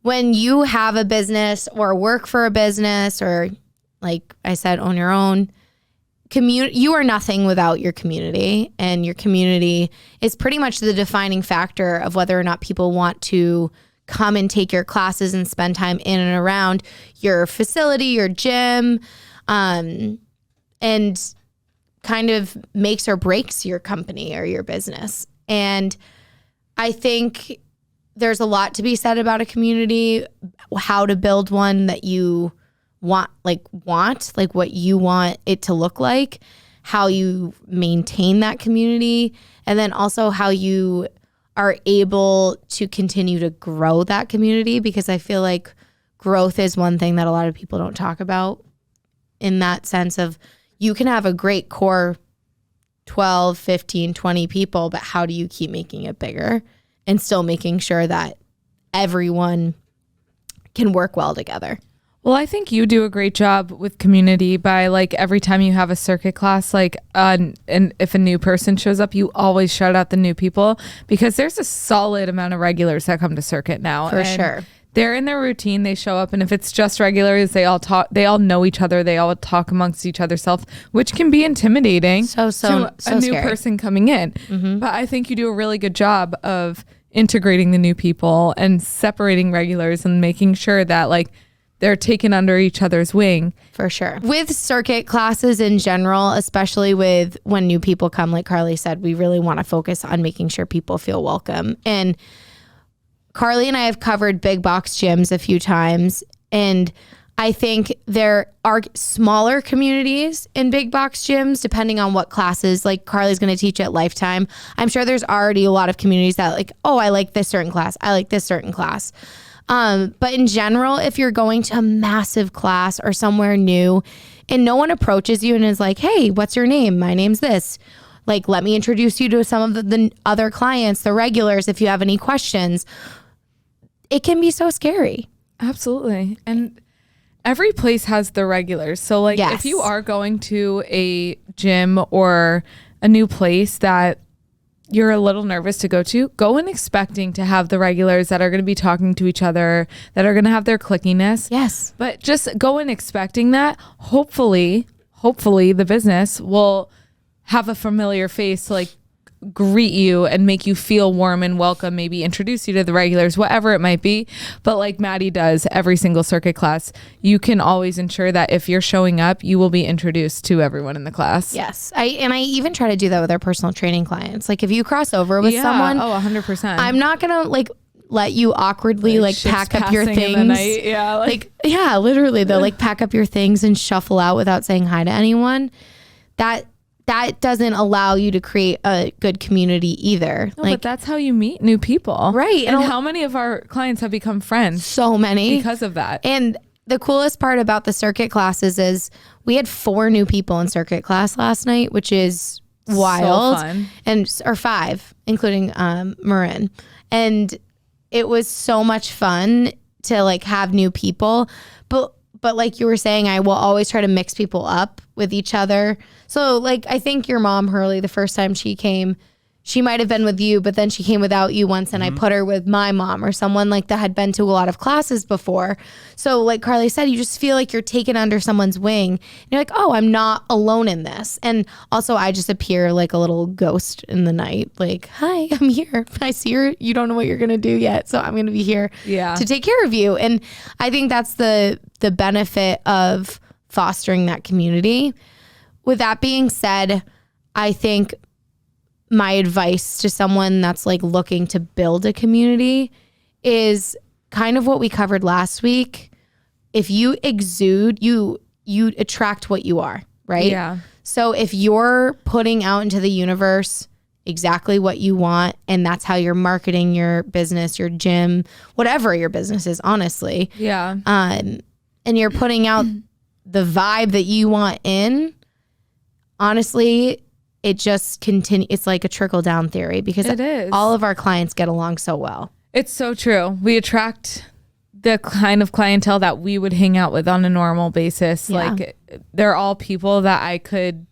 when you have a business or work for a business or, like I said, own your own community, you are nothing without your community. And your community is pretty much the defining factor of whether or not people want to come and take your classes and spend time in and around your facility, your gym, and kind of makes or breaks your company or your business. And I think there's a lot to be said about a community, how to build one that you want what you want it to look like, how you maintain that community, and then also how you are able to continue to grow that community, because I feel like growth is one thing that a lot of people don't talk about, in that sense of you can have a great core 12, 15, 20 people, but how do you keep making it bigger and still making sure that everyone can work well together? Well, I think you do a great job with community by, like, every time you have a circuit class, like, and if a new person shows up, you always shout out the new people, because there's a solid amount of regulars that come to circuit now. For sure. They're in their routine, they show up, and if it's just regulars, they all talk, they all know each other, they all talk amongst each other's self, which can be intimidating to a new scary person coming in. Mm-hmm. But I think you do a really good job of integrating the new people and separating regulars and making sure that, like, they're taken under each other's wing. For sure. With circuit classes in general, especially with when new people come, like Carly said, we really want to focus on making sure people feel welcome. And Carly and I have covered big box gyms a few times, and I think there are smaller communities in big box gyms, depending on what classes. Like Carly's going to teach at Lifetime. I'm sure there's already a lot of communities that, like, oh, I like this certain class. I like this certain class. But in general, if you're going to a massive class or somewhere new and no one approaches you and is like, hey, what's your name? My name's this. Like, let me introduce you to some of the other clients, the regulars, if you have any questions. It can be so scary. Absolutely. And every place has the regulars. So, like, yes. If you are going to a gym or a new place that you're a little nervous to go in expecting to have the regulars that are going to be talking to each other, that are going to have their clickiness. Yes. But just go in expecting that. Hopefully the business will have a familiar face to, like, greet you and make you feel warm and welcome, maybe introduce you to the regulars, whatever it might be. But like Maddie does every single circuit class, you can always ensure that if you're showing up, you will be introduced to everyone in the class. Yes. I even try to do that with our personal training clients. Like, if you cross over with someone, 100%. I'm not going to, like, let you awkwardly, like pack up your things. Yeah. Like, yeah, literally they'll like pack up your things and shuffle out without saying hi to anyone. That doesn't allow you to create a good community either. No, but that's how you meet new people. Right. And how many of our clients have become friends? So many. Because of that. And the coolest part about the circuit classes is we had 4 new people in circuit class last night, which is wild. So fun. Or 5, including Marin. And it was so much fun to, like, have new people. But like you were saying, I will always try to mix people up with each other. So, like, I think your mom, Hurley, the first time she came, she might have been with you, but then she came without you once, and I put her with my mom or someone like that had been to a lot of classes before. So like Carly said, you just feel like you're taken under someone's wing. And you're like, oh, I'm not alone in this. And also, I just appear like a little ghost in the night. Like, hi, I'm here. I see you don't know what you're going to do yet. So I'm going to be here to take care of you. And I think that's the benefit of fostering that community. With that being said, I think my advice to someone that's, like, looking to build a community is kind of what we covered last week. If you exude, you attract what you are, right? Yeah. So if you're putting out into the universe exactly what you want, and that's how you're marketing your business, your gym, whatever your business is, honestly. Yeah. And you're putting out the vibe that you want in, honestly, it just continues. It's like a trickle down theory, because it is. All of our clients get along so well. It's so true. We attract the kind of clientele that we would hang out with on a normal basis. Yeah. Like, they're all people that I could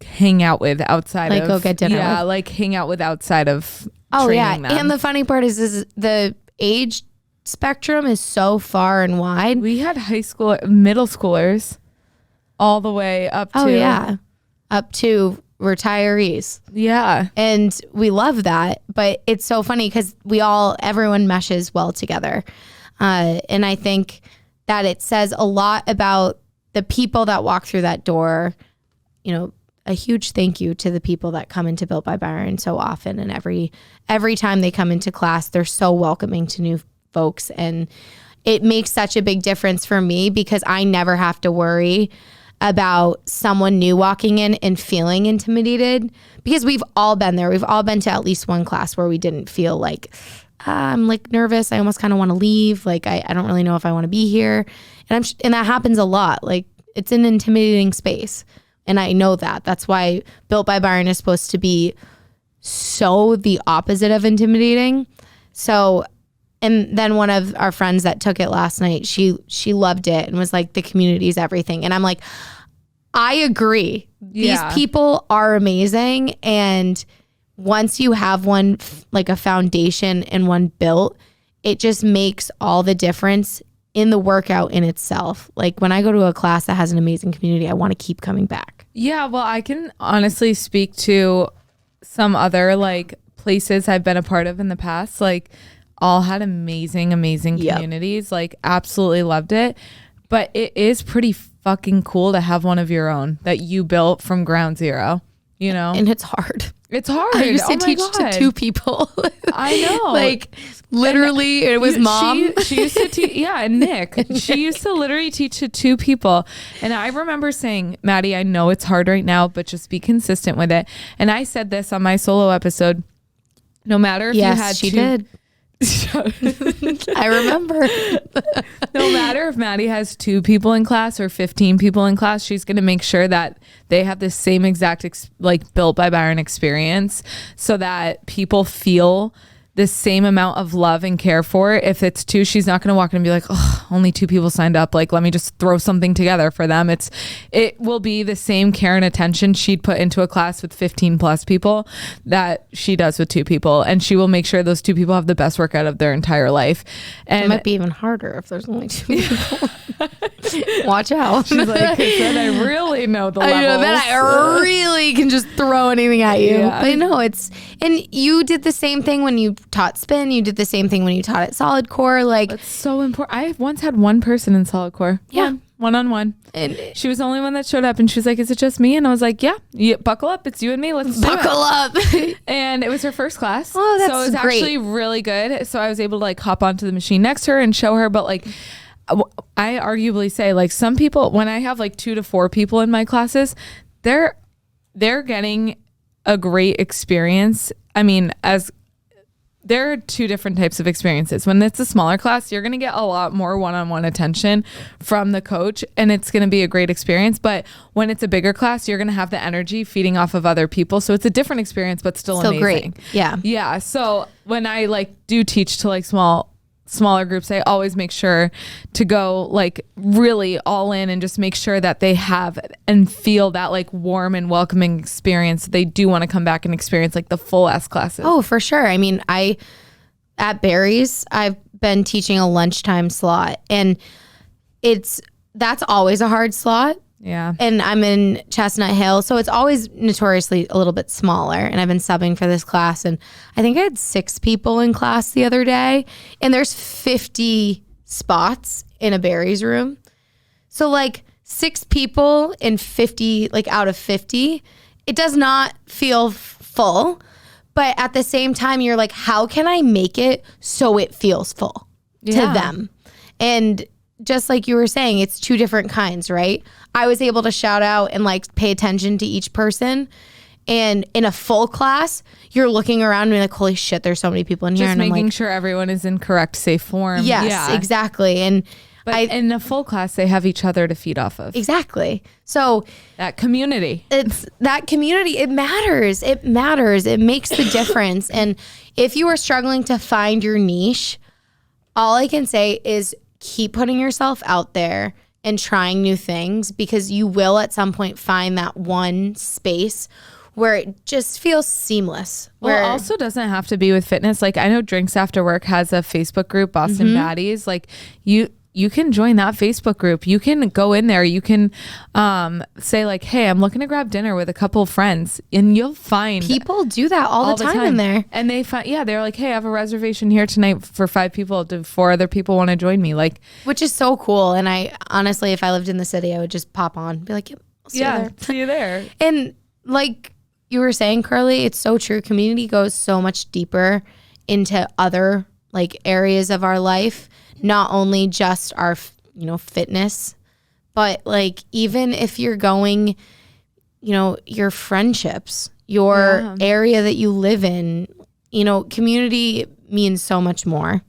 hang out with outside like, of. go get dinner Yeah, with. like hang out with outside of Oh, training yeah. them. And the funny part is the age spectrum is so far and wide. We had middle schoolers all the way up to. Oh, yeah. Up to retirees. Yeah. And we love that. But it's so funny because everyone meshes well together. And I think that it says a lot about the people that walk through that door. You know, a huge thank you to the people that come into Built by Byron so often. And every time they come into class, they're so welcoming to new folks. And it makes such a big difference for me because I never have to worry about someone new walking in and feeling intimidated, because we've all been there. We've all been to at least one class where we didn't feel like, I'm like nervous. I almost kind of want to leave. Like, I don't really know if I want to be here. And that happens a lot. Like, it's an intimidating space. And I know that. That's why Built by Byron is supposed to be so the opposite of intimidating. So, and then one of our friends that took it last night, she loved it and was like, the community is everything. And I'm like, I agree. Yeah. These people are amazing. And once you have one, like a foundation and one built, it just makes all the difference in the workout in itself. Like when I go to a class that has an amazing community, I want to keep coming back. Yeah, well, I can honestly speak to some other like places I've been a part of in the past. Like all had amazing communities. Like absolutely loved it. But it is pretty fucking cool to have one of your own that you built from ground zero, you know? And it's hard. It's hard. I used to teach to 2 people. I know. Like literally it was mom. She used to teach, yeah, and Nick. She used to literally teach to 2 people. And I remember saying, Maddie, I know it's hard right now, but just be consistent with it. And I said this on my solo episode. No matter if you had she 2. did. I remember. No matter if Maddie has 2 people in class or 15 people in class, she's going to make sure that they have the same exact like Built by Byron experience, so that people feel the same amount of love and care for it. If it's 2, she's not going to walk in and be like, oh, only 2 people signed up. Like, let me just throw something together for them. It will be the same care and attention she'd put into a class with 15 plus people that she does with 2 people. And she will make sure those 2 people have the best workout of their entire life. And it might be even harder if there's only 2 people. Watch out. She's like, then I really know the levels. I know, then I really can just throw anything at you. Yeah. But no, and you did the same thing when you taught spin. You did the same thing when you taught at solid core. Like, it's so important. I once had one person in solid core. Yeah. One-on-one. And she was the only one that showed up, and she was like, is it just me? And I was like, yeah, buckle up. It's you and me. Let's buckle up. And it was her first class. Oh, that's so it was great. actually really good. So I was able to like hop onto the machine next to her and show her. But like, I arguably say like some people, when I have like 2 to 4 people in my classes, they're getting a great experience. I mean, there are 2 different types of experiences. When it's a smaller class, you're going to get a lot more one-on-one attention from the coach, and it's going to be a great experience. But when it's a bigger class, you're going to have the energy feeding off of other people. So it's a different experience, but still amazing. Great. Yeah. Yeah. So when I like do teach to like smaller groups, I always make sure to go like really all in and just make sure that they have and feel that like warm and welcoming experience. They do want to come back and experience like the full S classes. Oh, for sure. I mean, at Barry's, I've been teaching a lunchtime slot, and that's always a hard slot. Yeah. And I'm in Chestnut Hill, so it's always notoriously a little bit smaller. And I've been subbing for this class, and I think I had 6 people in class the other day, and there's 50 spots in a Barry's room. So like 6 people in 50, like out of 50, it does not feel full. But at the same time, you're like, how can I make it so it feels full to them? And just like you were saying, it's 2 different kinds, right? I was able to shout out and like pay attention to each person. And in a full class, you're looking around and you're like, holy shit, there's so many people in here. Just and making I'm like, sure everyone is in correct, safe form. Yes, exactly. And in a full class, they have each other to feed off of. Exactly. So that community. It's that community. It matters. It matters. It makes the difference. And if you are struggling to find your niche, all I can say is keep putting yourself out there and trying new things, because you will at some point find that one space where it just feels seamless. Well, Where it also doesn't have to be with fitness. Like I know Drinks After Work has a Facebook group, Boston Baddies. Like you can join that Facebook group. You can go in there. You can say like, hey, I'm looking to grab dinner with a couple of friends, and you'll find people do that all the time in there. And they find, they're like, hey, I have a reservation here tonight for 5 people. Do 4 other people want to join me? Like, which is so cool. And I honestly, if I lived in the city, I would just pop on, be like, I'll see you there. See you there. And like you were saying, Carly, it's so true. Community goes so much deeper into other like areas of our life. Not only just our, fitness, but like even if you're going, your friendships, your area that you live in, community means so much more.